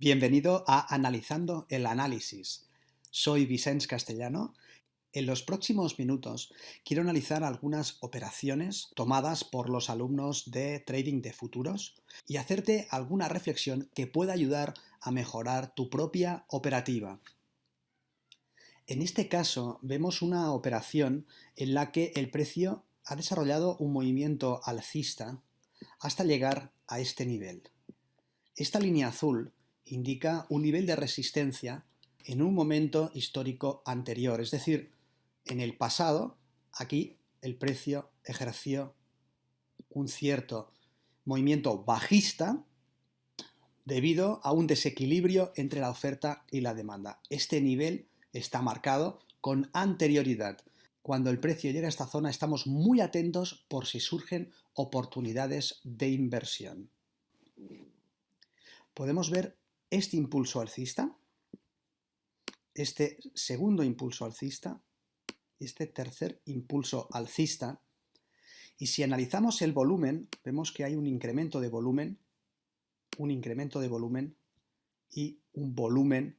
Bienvenido a Analizando el Análisis. Soy Vicens Castellano. En los próximos minutos quiero analizar algunas operaciones tomadas por los alumnos de trading de futuros y hacerte alguna reflexión que pueda ayudar a mejorar tu propia operativa. En este caso vemos una operación en la que el precio ha desarrollado un movimiento alcista hasta llegar a este nivel. Esta línea azul indica un nivel de resistencia en un momento histórico anterior, es decir, en el pasado, aquí el precio ejerció un cierto movimiento bajista debido a un desequilibrio entre la oferta y la demanda. Este nivel está marcado con anterioridad. Cuando el precio llega a esta zona estamos muy atentos por si surgen oportunidades de inversión. Podemos ver este impulso alcista, este segundo impulso alcista y este tercer impulso alcista. Y si analizamos el volumen, vemos que hay un incremento de volumen y un volumen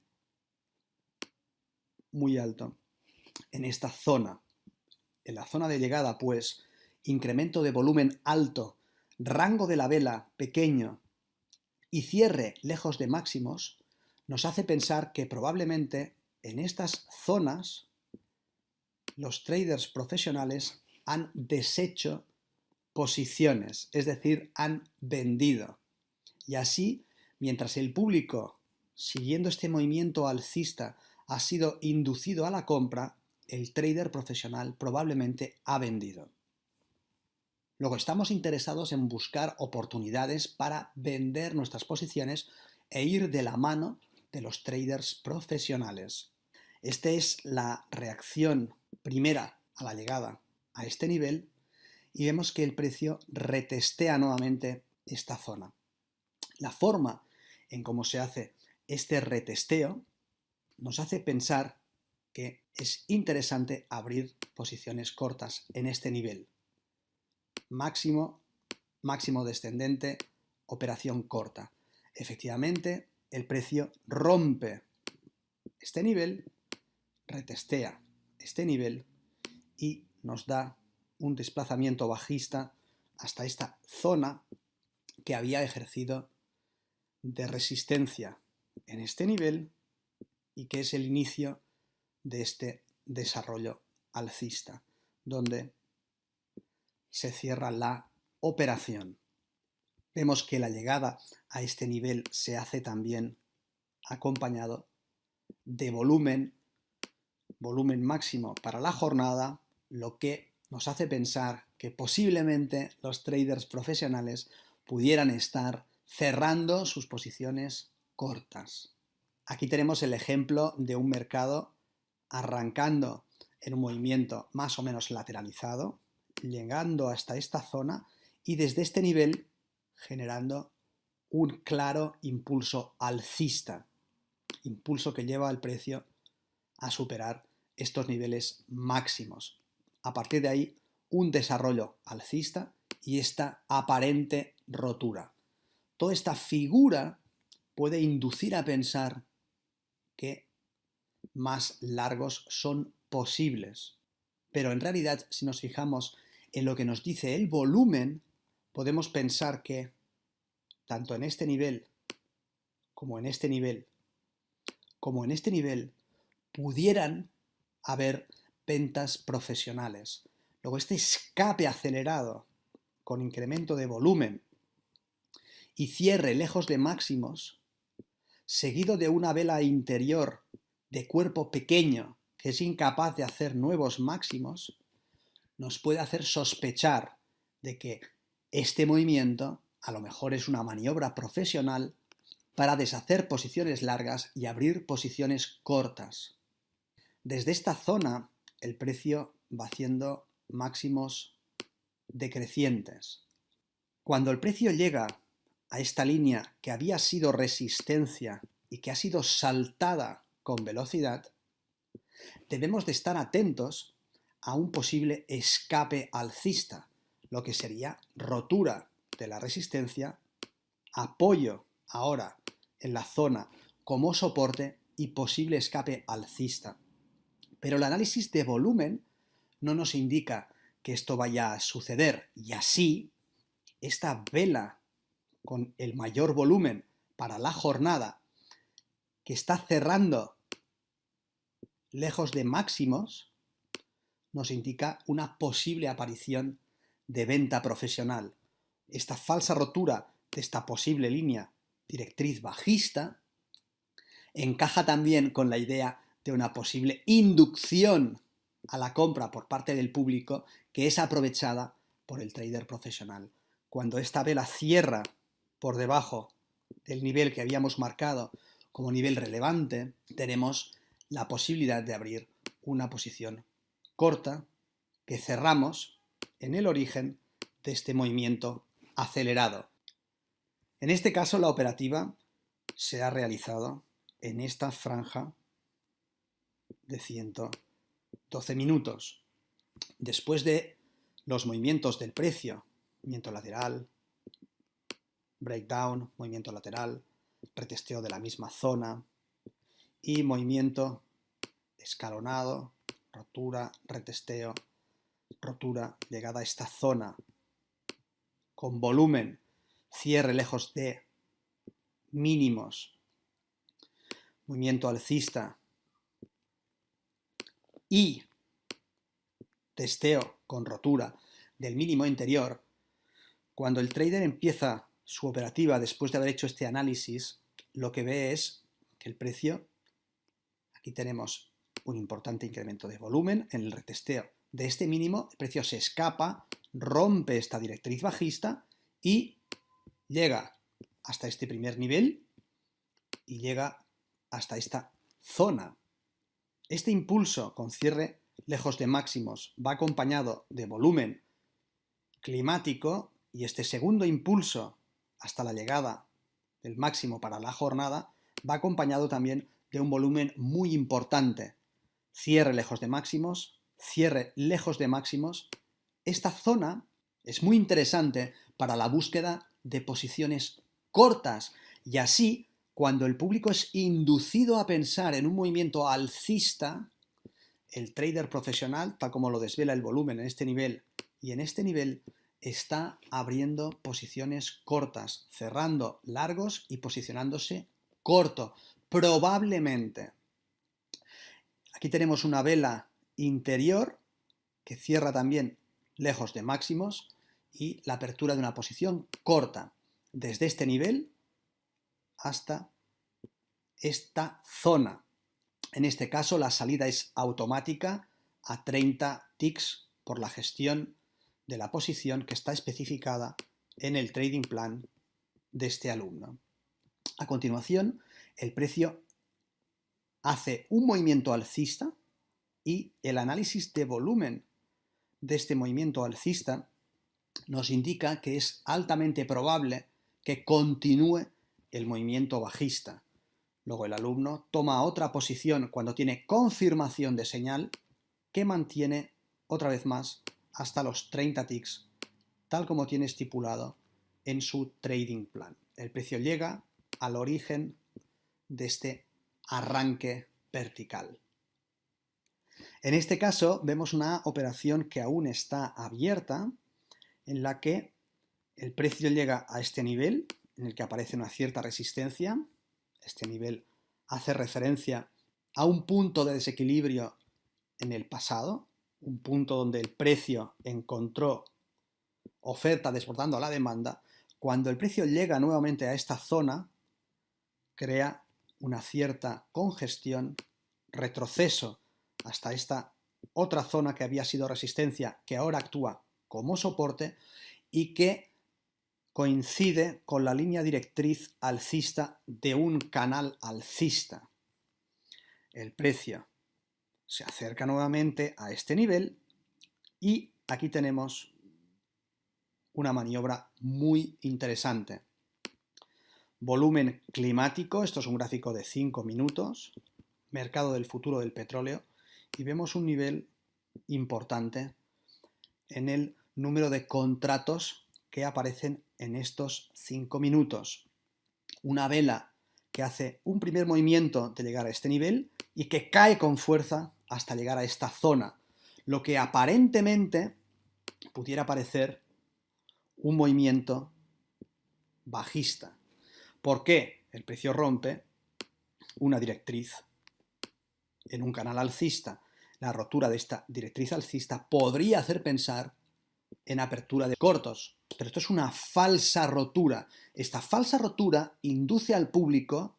muy alto en esta zona. En la zona de llegada, pues, incremento de volumen alto, rango de la vela pequeño y cierre lejos de máximos, nos hace pensar que probablemente en estas zonas los traders profesionales han deshecho posiciones, es decir, han vendido. Y así, mientras el público, siguiendo este movimiento alcista, ha sido inducido a la compra, el trader profesional probablemente ha vendido. Luego estamos interesados en buscar oportunidades para vender nuestras posiciones e ir de la mano de los traders profesionales. Esta es la reacción primera a la llegada a este nivel y vemos que el precio retestea nuevamente esta zona. La forma en cómo se hace este retesteo nos hace pensar que es interesante abrir posiciones cortas en este nivel. Máximo descendente, operación corta. Efectivamente, el precio rompe este nivel, retestea este nivel y nos da un desplazamiento bajista hasta esta zona que había ejercido de resistencia en este nivel y que es el inicio de este desarrollo alcista, donde se cierra la operación. Vemos que la llegada a este nivel se hace también acompañado de volumen máximo para la jornada, lo que nos hace pensar que posiblemente los traders profesionales pudieran estar cerrando sus posiciones cortas. Aquí tenemos el ejemplo de un mercado arrancando en un movimiento más o menos lateralizado, llegando hasta esta zona y desde este nivel generando un claro impulso alcista, impulso que lleva al precio a superar estos niveles máximos. A partir de ahí, un desarrollo alcista y esta aparente rotura. Toda esta figura puede inducir a pensar que más largos son posibles. Pero en realidad, si nos fijamos en lo que nos dice el volumen, podemos pensar que tanto en este nivel, como en este nivel, como en este nivel, pudieran haber ventas profesionales. Luego, este escape acelerado con incremento de volumen y cierre lejos de máximos, seguido de una vela interior de cuerpo pequeño que es incapaz de hacer nuevos máximos, nos puede hacer sospechar de que este movimiento a lo mejor es una maniobra profesional para deshacer posiciones largas y abrir posiciones cortas. Desde esta zona el precio va haciendo máximos decrecientes. Cuando el precio llega a esta línea que había sido resistencia y que ha sido saltada con velocidad, debemos de estar atentos a un posible escape alcista, lo que sería rotura de la resistencia, apoyo ahora en la zona como soporte y posible escape alcista. Pero el análisis de volumen no nos indica que esto vaya a suceder, y así esta vela con el mayor volumen para la jornada, que está cerrando lejos de máximos, nos indica una posible aparición de venta profesional. Esta falsa rotura de esta posible línea directriz bajista encaja también con la idea de una posible inducción a la compra por parte del público, que es aprovechada por el trader profesional. Cuando esta vela cierra por debajo del nivel que habíamos marcado como nivel relevante, tenemos la posibilidad de abrir una posición corta que cerramos en el origen de este movimiento acelerado. En este caso, la operativa se ha realizado en esta franja de 112 minutos. Después de los movimientos del precio, movimiento lateral, breakdown, movimiento lateral, retesteo de la misma zona y movimiento escalonado, rotura, retesteo, rotura, llegada a esta zona con volumen, cierre lejos de mínimos, movimiento alcista y testeo con rotura del mínimo interior. Cuando el trader empieza su operativa después de haber hecho este análisis, lo que ve es que el precio, aquí tenemos un importante incremento de volumen en el retesteo de este mínimo, el precio se escapa, rompe esta directriz bajista y llega hasta este primer nivel y llega hasta esta zona. Este impulso con cierre lejos de máximos va acompañado de volumen climático, y este segundo impulso hasta la llegada del máximo para la jornada va acompañado también de un volumen muy importante. Cierre lejos de máximos, cierre lejos de máximos. Esta zona es muy interesante para la búsqueda de posiciones cortas, y así, cuando el público es inducido a pensar en un movimiento alcista, el trader profesional, tal como lo desvela el volumen en este nivel y en este nivel, está abriendo posiciones cortas, cerrando largos y posicionándose corto, probablemente. Aquí tenemos una vela interior que cierra también lejos de máximos y la apertura de una posición corta desde este nivel hasta esta zona. En este caso la salida es automática a 30 ticks por la gestión de la posición que está especificada en el trading plan de este alumno. A continuación, el precio hace un movimiento alcista y el análisis de volumen de este movimiento alcista nos indica que es altamente probable que continúe el movimiento bajista. Luego el alumno toma otra posición cuando tiene confirmación de señal, que mantiene otra vez más hasta los 30 ticks, tal como tiene estipulado en su trading plan. El precio llega al origen de este arranque vertical. En este caso vemos una operación que aún está abierta, en la que el precio llega a este nivel, en el que aparece una cierta resistencia. Este nivel hace referencia a un punto de desequilibrio en el pasado, un punto donde el precio encontró oferta desbordando a la demanda. Cuando el precio llega nuevamente a esta zona, crea una cierta congestión, retroceso hasta esta otra zona que había sido resistencia, que ahora actúa como soporte y que coincide con la línea directriz alcista de un canal alcista. El precio se acerca nuevamente a este nivel y aquí tenemos una maniobra muy interesante. Volumen climático, esto es un gráfico de 5 minutos, mercado del futuro del petróleo, y vemos un nivel importante en el número de contratos que aparecen en estos 5 minutos. Una vela que hace un primer movimiento de llegar a este nivel y que cae con fuerza hasta llegar a esta zona, lo que aparentemente pudiera parecer un movimiento bajista. ¿Por qué? El precio rompe una directriz en un canal alcista. La rotura de esta directriz alcista podría hacer pensar en apertura de cortos, pero esto es una falsa rotura. Esta falsa rotura induce al público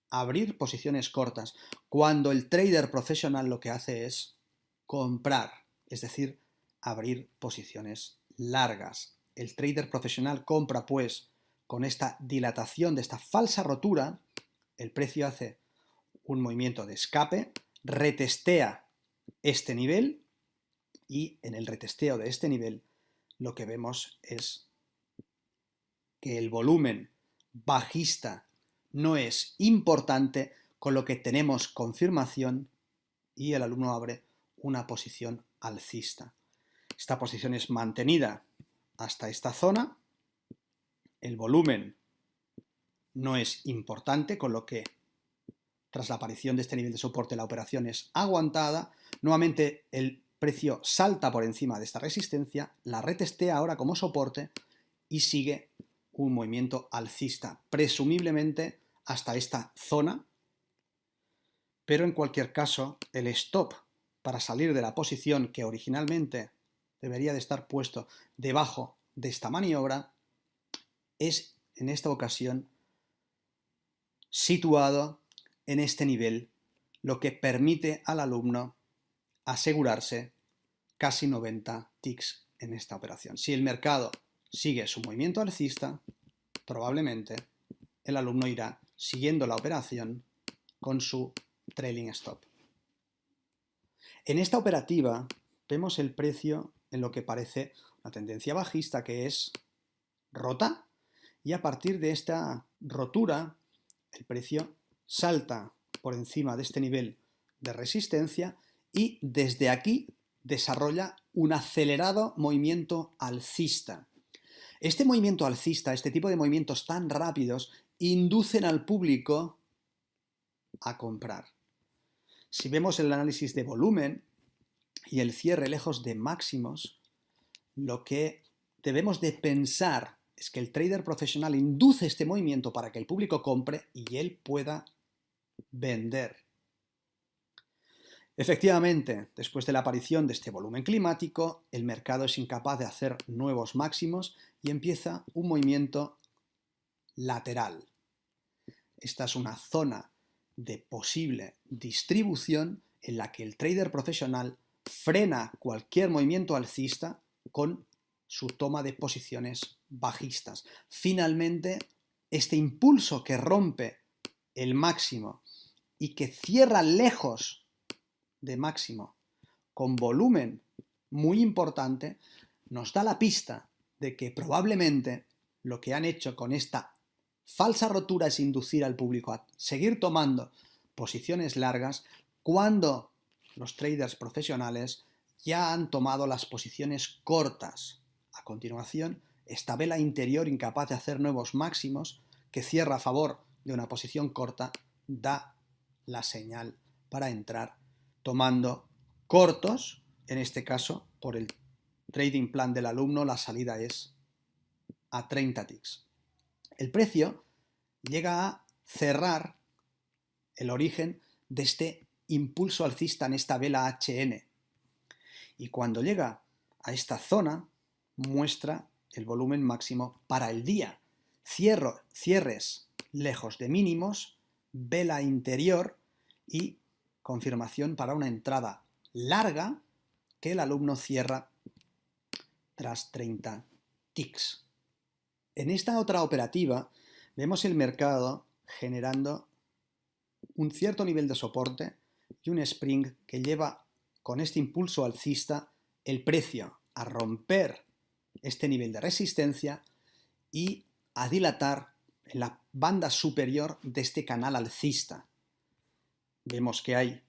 a abrir posiciones cortas, cuando el trader profesional lo que hace es comprar, es decir, abrir posiciones largas. El trader profesional compra, pues, con esta dilatación de esta falsa rotura, el precio hace un movimiento de escape, retestea este nivel y en el retesteo de este nivel lo que vemos es que el volumen bajista no es importante, con lo que tenemos confirmación y el alumno abre una posición alcista. Esta posición es mantenida hasta esta zona, el volumen no es importante, con lo que tras la aparición de este nivel de soporte la operación es aguantada. Nuevamente el precio salta por encima de esta resistencia, la retestea ahora como soporte y sigue un movimiento alcista, presumiblemente hasta esta zona, pero en cualquier caso el stop para salir de la posición que originalmente debería de estar puesto debajo de esta maniobra es en esta ocasión situado en este nivel, lo que permite al alumno asegurarse casi 90 ticks en esta operación. Si el mercado sigue su movimiento alcista, probablemente el alumno irá siguiendo la operación con su trailing stop. En esta operativa vemos el precio en lo que parece una tendencia bajista, que es rota, y a partir de esta rotura el precio salta por encima de este nivel de resistencia y desde aquí desarrolla un acelerado movimiento alcista. Este movimiento alcista, este tipo de movimientos tan rápidos, inducen al público a comprar. Si vemos el análisis de volumen y el cierre lejos de máximos, lo que debemos de pensar es que el trader profesional induce este movimiento para que el público compre y él pueda vender. Efectivamente, después de la aparición de este volumen climático, el mercado es incapaz de hacer nuevos máximos y empieza un movimiento lateral. Esta es una zona de posible distribución en la que el trader profesional frena cualquier movimiento alcista con su toma de posiciones bajistas. Finalmente, este impulso que rompe el máximo y que cierra lejos de máximo con volumen muy importante, nos da la pista de que probablemente lo que han hecho con esta falsa rotura es inducir al público a seguir tomando posiciones largas cuando los traders profesionales ya han tomado las posiciones cortas. A continuación, esta vela interior incapaz de hacer nuevos máximos, que cierra a favor de una posición corta, da la señal para entrar tomando cortos. En este caso, por el trading plan del alumno, la salida es a 30 ticks. El precio llega a cerrar el origen de este impulso alcista en esta vela HN. Y cuando llega a esta zona, muestra el volumen máximo para el día. Cierres lejos de mínimos, vela interior y confirmación para una entrada larga que el alumno cierra tras 30 ticks. En esta otra operativa vemos el mercado generando un cierto nivel de soporte y un spring que lleva con este impulso alcista el precio a romper este nivel de resistencia y a dilatar en la banda superior de este canal alcista. Vemos que hay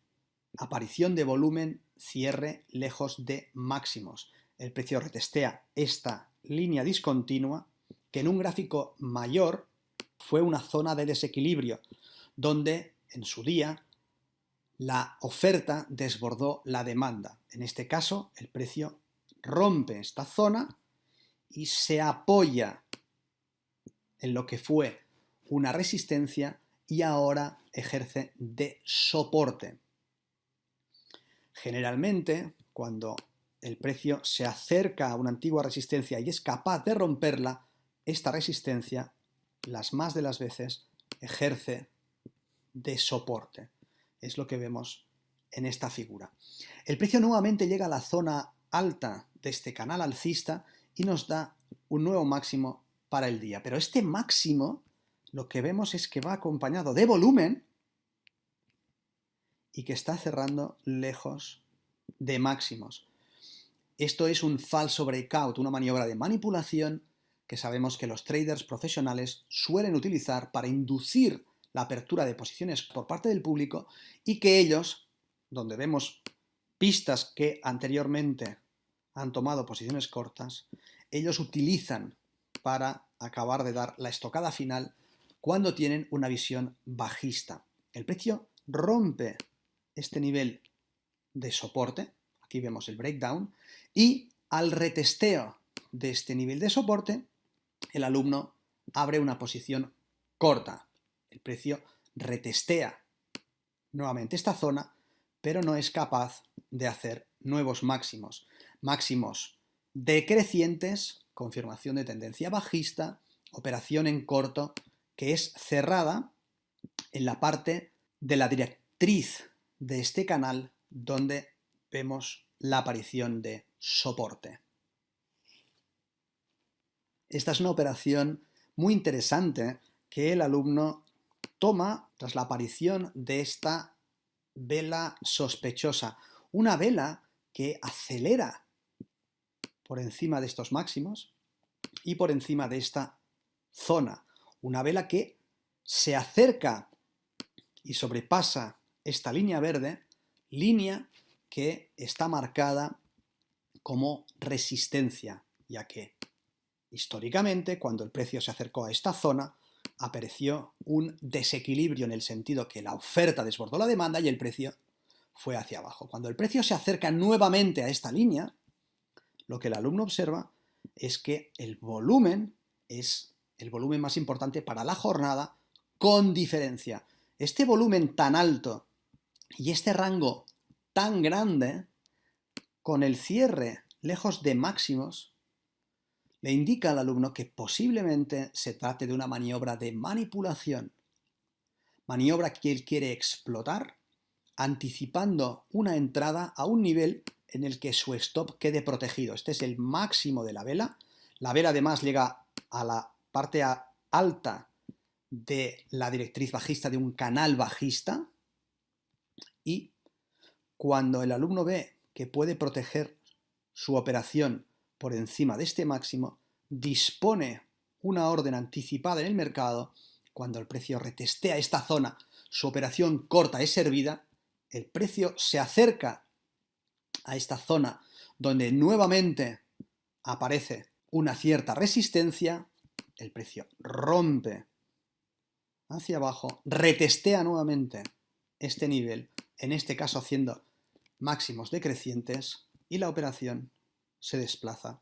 aparición de volumen, cierre lejos de máximos. El precio retestea esta línea discontinua que en un gráfico mayor fue una zona de desequilibrio, donde en su día la oferta desbordó la demanda. En este caso, el precio rompe esta zona y se apoya en lo que fue una resistencia y ahora ejerce de soporte. Generalmente, cuando el precio se acerca a una antigua resistencia y es capaz de romperla, esta resistencia, las más de las veces, ejerce de soporte. Es lo que vemos en esta figura. El precio nuevamente llega a la zona alta de este canal alcista y nos da un nuevo máximo para el día. Pero este máximo, lo que vemos es que va acompañado de volumen y que está cerrando lejos de máximos. Esto es un falso breakout, una maniobra de manipulación que sabemos que los traders profesionales suelen utilizar para inducir la apertura de posiciones por parte del público y que ellos, donde vemos pistas que anteriormente han tomado posiciones cortas, ellos utilizan para acabar de dar la estocada final cuando tienen una visión bajista. El precio rompe este nivel de soporte, aquí vemos el breakdown, y al retesteo de este nivel de soporte, el alumno abre una posición corta. El precio retestea nuevamente esta zona, pero no es capaz de hacer nuevos máximos. Máximos decrecientes, confirmación de tendencia bajista, operación en corto, que es cerrada en la parte de la directriz de este canal donde vemos la aparición de soporte. Esta es una operación muy interesante que el alumno toma tras la aparición de esta vela sospechosa. Una vela que acelera por encima de estos máximos y por encima de esta zona. Una vela que se acerca y sobrepasa esta línea verde, línea que está marcada como resistencia, ya que históricamente, cuando el precio se acercó a esta zona, apareció un desequilibrio en el sentido que la oferta desbordó la demanda y el precio fue hacia abajo. Cuando el precio se acerca nuevamente a esta línea, lo que el alumno observa es que el volumen es el volumen más importante para la jornada con diferencia. Este volumen tan alto y este rango tan grande, con el cierre lejos de máximos, le indica al alumno que posiblemente se trate de una maniobra de manipulación. Maniobra que él quiere explotar, anticipando una entrada a un nivel en el que su stop quede protegido. Este es el máximo de la vela. La vela además llega a la parte alta de la directriz bajista de un canal bajista y cuando el alumno ve que puede proteger su operación por encima de este máximo, dispone una orden anticipada en el mercado. Cuando el precio retestea esta zona, su operación corta es servida, el precio se acerca a esta zona donde nuevamente aparece una cierta resistencia, el precio rompe hacia abajo, retestea nuevamente este nivel, en este caso haciendo máximos decrecientes, y la operación se desplaza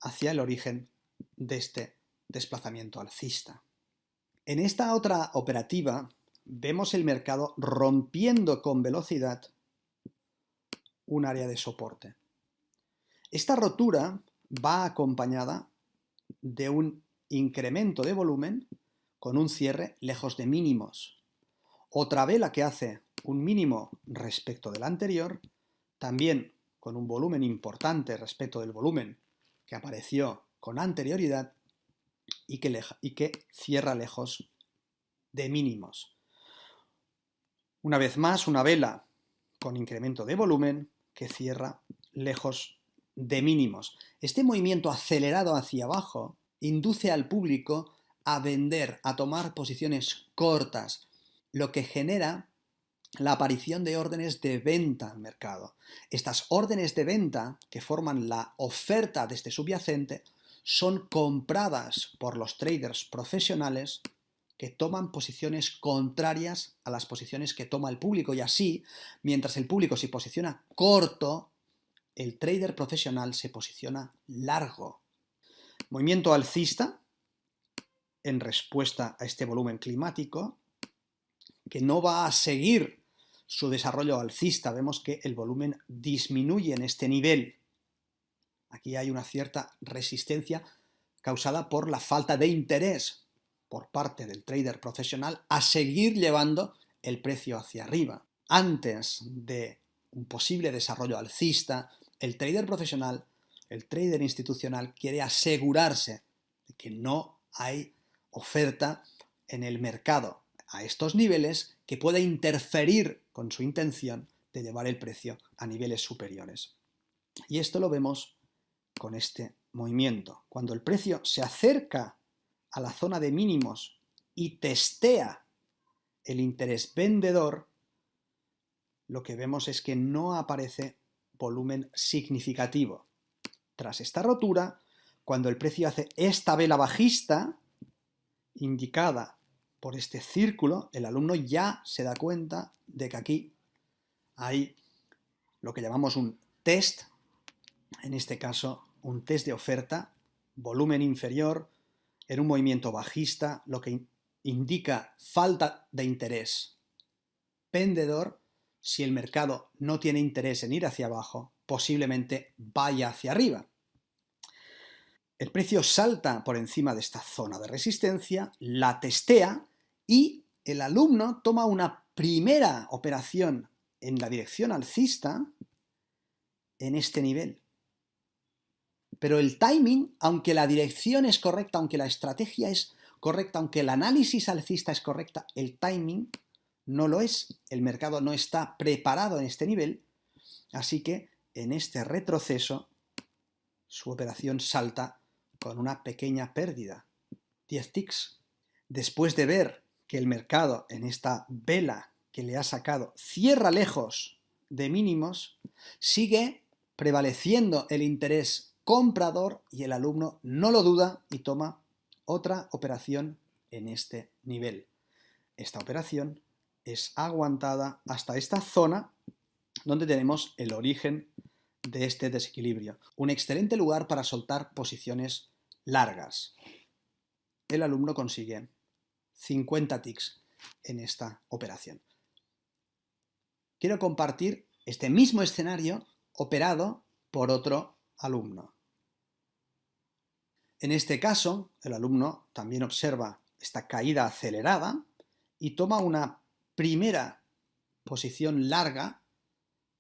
hacia el origen de este desplazamiento alcista. En esta otra operativa vemos el mercado rompiendo con velocidad un área de soporte. Esta rotura va acompañada de un incremento de volumen con un cierre lejos de mínimos. Otra vela que hace un mínimo respecto del anterior, también con un volumen importante respecto del volumen que apareció con anterioridad y que cierra lejos de mínimos. Una vez más, una vela con incremento de volumen que cierra lejos de mínimos. Este movimiento acelerado hacia abajo induce al público a vender, a tomar posiciones cortas, lo que genera la aparición de órdenes de venta al mercado. Estas órdenes de venta, que forman la oferta de este subyacente, son compradas por los traders profesionales que toman posiciones contrarias a las posiciones que toma el público, y así, mientras el público se posiciona corto, el trader profesional se posiciona largo. Movimiento alcista en respuesta a este volumen climático, que no va a seguir su desarrollo alcista. Vemos que el volumen disminuye en este nivel. Aquí hay una cierta resistencia causada por la falta de interés por parte del trader profesional a seguir llevando el precio hacia arriba. Antes de un posible desarrollo alcista, el trader profesional, el trader institucional quiere asegurarse de que no hay oferta en el mercado a estos niveles que pueda interferir con su intención de llevar el precio a niveles superiores. Y esto lo vemos con este movimiento. Cuando el precio se acerca a la zona de mínimos y testea el interés vendedor, lo que vemos es que no aparece volumen significativo. Tras esta rotura, cuando el precio hace esta vela bajista, indicada por este círculo, el alumno ya se da cuenta de que aquí hay lo que llamamos un test, en este caso un test de oferta, volumen inferior, en un movimiento bajista, lo que indica falta de interés vendedor. Si el mercado no tiene interés en ir hacia abajo, posiblemente vaya hacia arriba. El precio salta por encima de esta zona de resistencia, la testea y el alumno toma una primera operación en la dirección alcista en este nivel. Pero el timing, aunque la dirección es correcta, aunque la estrategia es correcta, aunque el análisis alcista es correcta, el timing no lo es. El mercado no está preparado en este nivel, así que en este retroceso su operación salta con una pequeña pérdida, 10 ticks. Después de ver que el mercado en esta vela que le ha sacado cierra lejos de mínimos, sigue prevaleciendo el interés comprador y el alumno no lo duda y toma otra operación en este nivel. Esta operación es aguantada hasta esta zona donde tenemos el origen de este desequilibrio. Un excelente lugar para soltar posiciones largas. El alumno consigue 50 ticks en esta operación. Quiero compartir este mismo escenario operado por otro alumno. En este caso, el alumno también observa esta caída acelerada y toma una primera posición larga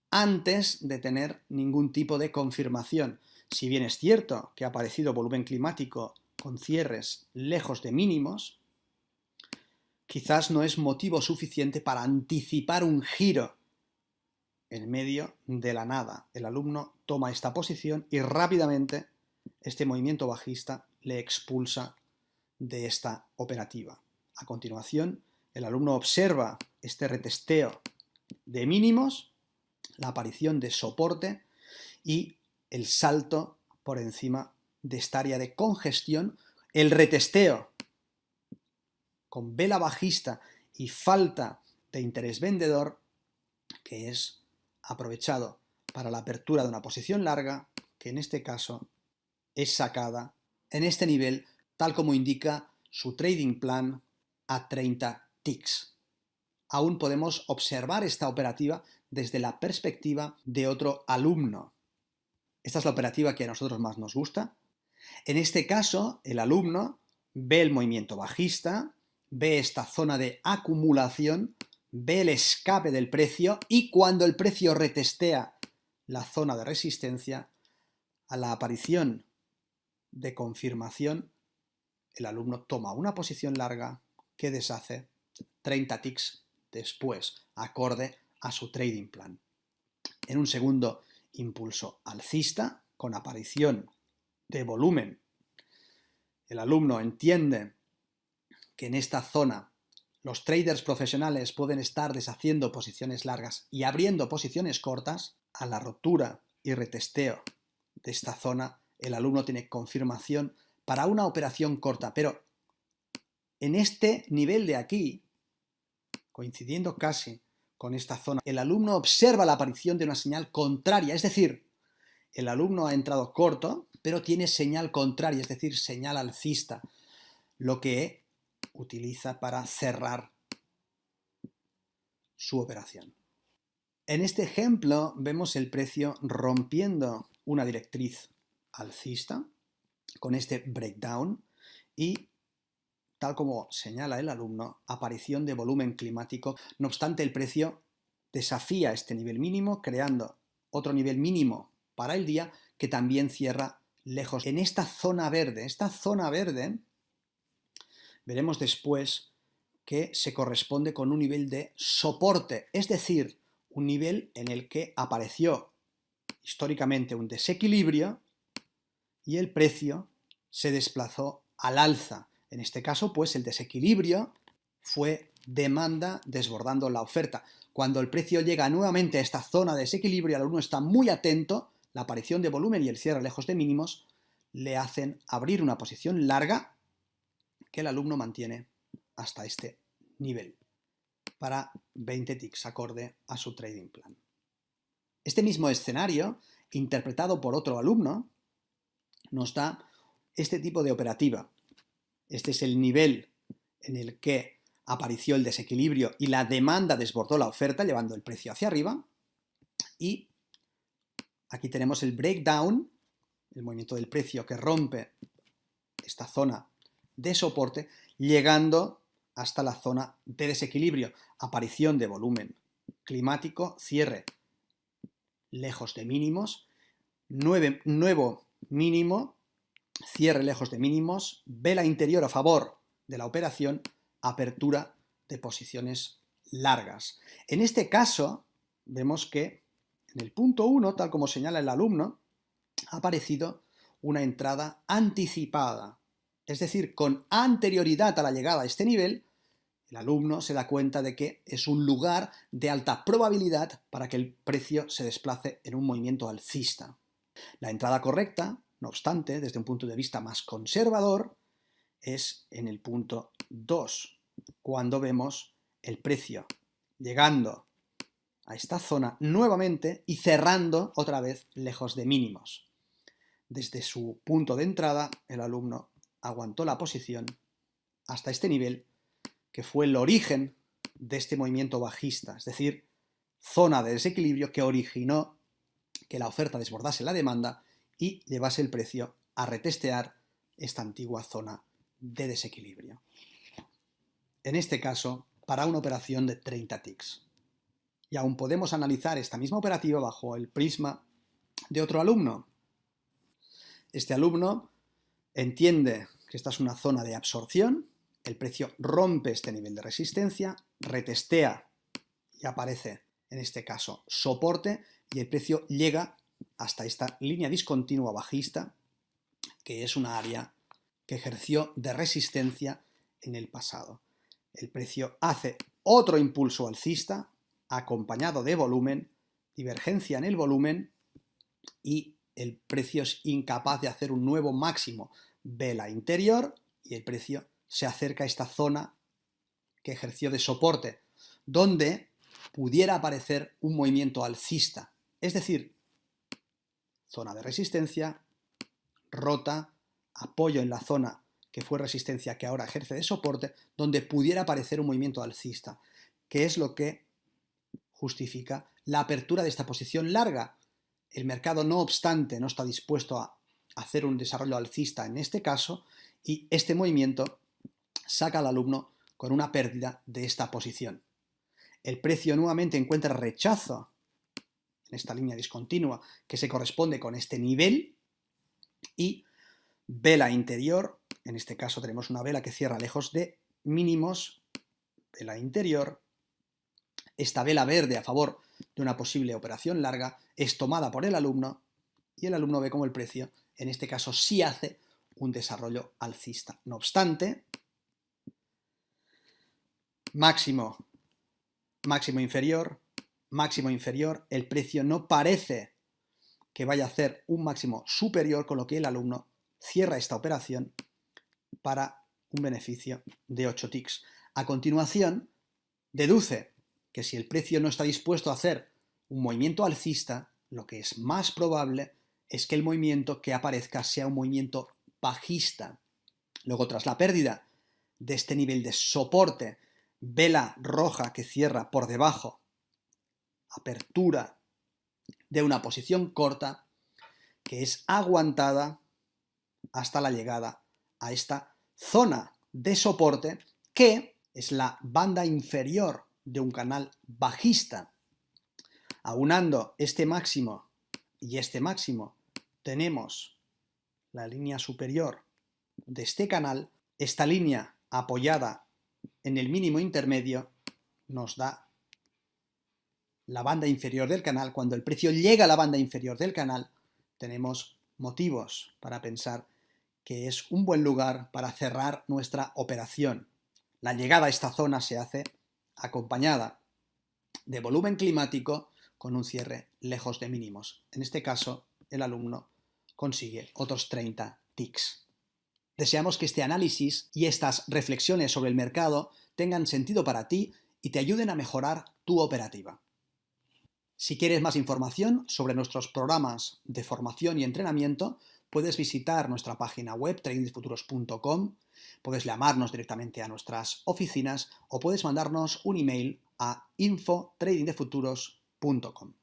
antes de tener ningún tipo de confirmación. Si bien es cierto que ha aparecido volumen climático con cierres lejos de mínimos, quizás no es motivo suficiente para anticipar un giro en medio de la nada. El alumno toma esta posición y rápidamente este movimiento bajista le expulsa de esta operativa. A continuación, el alumno observa este retesteo de mínimos, la aparición de soporte y el salto por encima de esta área de congestión, el retesteo con vela bajista y falta de interés vendedor, que es aprovechado para la apertura de una posición larga, que en este caso es sacada en este nivel, tal como indica su trading plan a 30 ticks. Aún podemos observar esta operativa desde la perspectiva de otro alumno. Esta es la operativa que a nosotros más nos gusta. En este caso, el alumno ve el movimiento bajista, ve esta zona de acumulación, ve el escape del precio y cuando el precio retestea la zona de resistencia, a la aparición de confirmación, el alumno toma una posición larga que deshace 30 ticks después, acorde a su trading plan. En un segundo impulso alcista, con aparición de volumen, el alumno entiende que en esta zona los traders profesionales pueden estar deshaciendo posiciones largas y abriendo posiciones cortas. A la ruptura y retesteo de esta zona, el alumno tiene confirmación para una operación corta, pero en este nivel de aquí, coincidiendo casi con esta zona, el alumno observa la aparición de una señal contraria, es decir, el alumno ha entrado corto, pero tiene señal contraria, es decir, señal alcista, lo que utiliza para cerrar su operación. En este ejemplo vemos el precio rompiendo una directriz alcista con este breakdown y, tal como señala el alumno, aparición de volumen climático. No obstante, el precio desafía este nivel mínimo, creando otro nivel mínimo para el día que también cierra lejos. En esta zona verde veremos después que se corresponde con un nivel de soporte, es decir, un nivel en el que apareció históricamente un desequilibrio y el precio se desplazó al alza. En este caso, pues el desequilibrio fue demanda desbordando la oferta. Cuando el precio llega nuevamente a esta zona de desequilibrio, el alumno está muy atento, la aparición de volumen y el cierre lejos de mínimos le hacen abrir una posición larga que el alumno mantiene hasta este nivel para 20 ticks acorde a su trading plan. Este mismo escenario, interpretado por otro alumno, nos da este tipo de operativa. Este es el nivel en el que apareció el desequilibrio y la demanda desbordó la oferta, llevando el precio hacia arriba. Y aquí tenemos el breakdown, el movimiento del precio que rompe esta zona de soporte, llegando hasta la zona de desequilibrio, aparición de volumen climático, cierre lejos de mínimos, nuevo mínimo, cierre lejos de mínimos, vela interior a favor de la operación, apertura de posiciones largas. En este caso, vemos que en el punto 1, tal como señala el alumno, ha aparecido una entrada anticipada, es decir, con anterioridad a la llegada a este nivel, el alumno se da cuenta de que es un lugar de alta probabilidad para que el precio se desplace en un movimiento alcista. La entrada correcta, no obstante, desde un punto de vista más conservador, es en el punto 2, cuando vemos el precio llegando a esta zona nuevamente y cerrando otra vez lejos de mínimos. Desde su punto de entrada, el alumno aguantó la posición hasta este nivel, que fue el origen de este movimiento bajista, es decir, zona de desequilibrio que originó que la oferta desbordase la demanda y llevase el precio a retestear esta antigua zona de desequilibrio. En este caso, para una operación de 30 ticks. Y aún podemos analizar esta misma operativa bajo el prisma de otro alumno. Este alumno entiende que esta es una zona de absorción, el precio rompe este nivel de resistencia, retestea y aparece, en este caso, soporte, y el precio llega hasta esta línea discontinua bajista, que es una área que ejerció de resistencia en el pasado. El precio hace otro impulso alcista, acompañado de volumen, divergencia en el volumen, y el precio es incapaz de hacer un nuevo máximo. Vela interior y el precio se acerca a esta zona que ejerció de soporte, donde pudiera aparecer un movimiento alcista, es decir, zona de resistencia, rota, apoyo en la zona que fue resistencia que ahora ejerce de soporte, donde pudiera aparecer un movimiento alcista, que es lo que justifica la apertura de esta posición larga. El mercado, no obstante, no está dispuesto a hacer un desarrollo alcista en este caso, y este movimiento saca al alumno con una pérdida de esta posición. El precio nuevamente encuentra rechazo en esta línea discontinua que se corresponde con este nivel y vela interior, en este caso tenemos una vela que cierra lejos de mínimos, vela interior, esta vela verde a favor de una posible operación larga es tomada por el alumno y el alumno ve como el precio, en este caso, sí hace un desarrollo alcista. No obstante, máximo inferior, el precio no parece que vaya a hacer un máximo superior, con lo que el alumno cierra esta operación para un beneficio de 8 ticks. A continuación, deduce que si el precio no está dispuesto a hacer un movimiento alcista, lo que es más probable es que el movimiento que aparezca sea un movimiento bajista. Luego, tras la pérdida de este nivel de soporte, vela roja que cierra por debajo, apertura de una posición corta que es aguantada hasta la llegada a esta zona de soporte, que es la banda inferior de un canal bajista. Aunando este máximo y este máximo, tenemos la línea superior de este canal. Esta línea apoyada en el mínimo intermedio nos da la banda inferior del canal. Cuando el precio llega a la banda inferior del canal, tenemos motivos para pensar que es un buen lugar para cerrar nuestra operación. La llegada a esta zona se hace acompañada de volumen climático con un cierre lejos de mínimos. En este caso, el alumno consigue otros 30 ticks. Deseamos que este análisis y estas reflexiones sobre el mercado tengan sentido para ti y te ayuden a mejorar tu operativa. Si quieres más información sobre nuestros programas de formación y entrenamiento, puedes visitar nuestra página web tradingdefuturos.com, puedes llamarnos directamente a nuestras oficinas o puedes mandarnos un email a info@tradingdefuturos.com.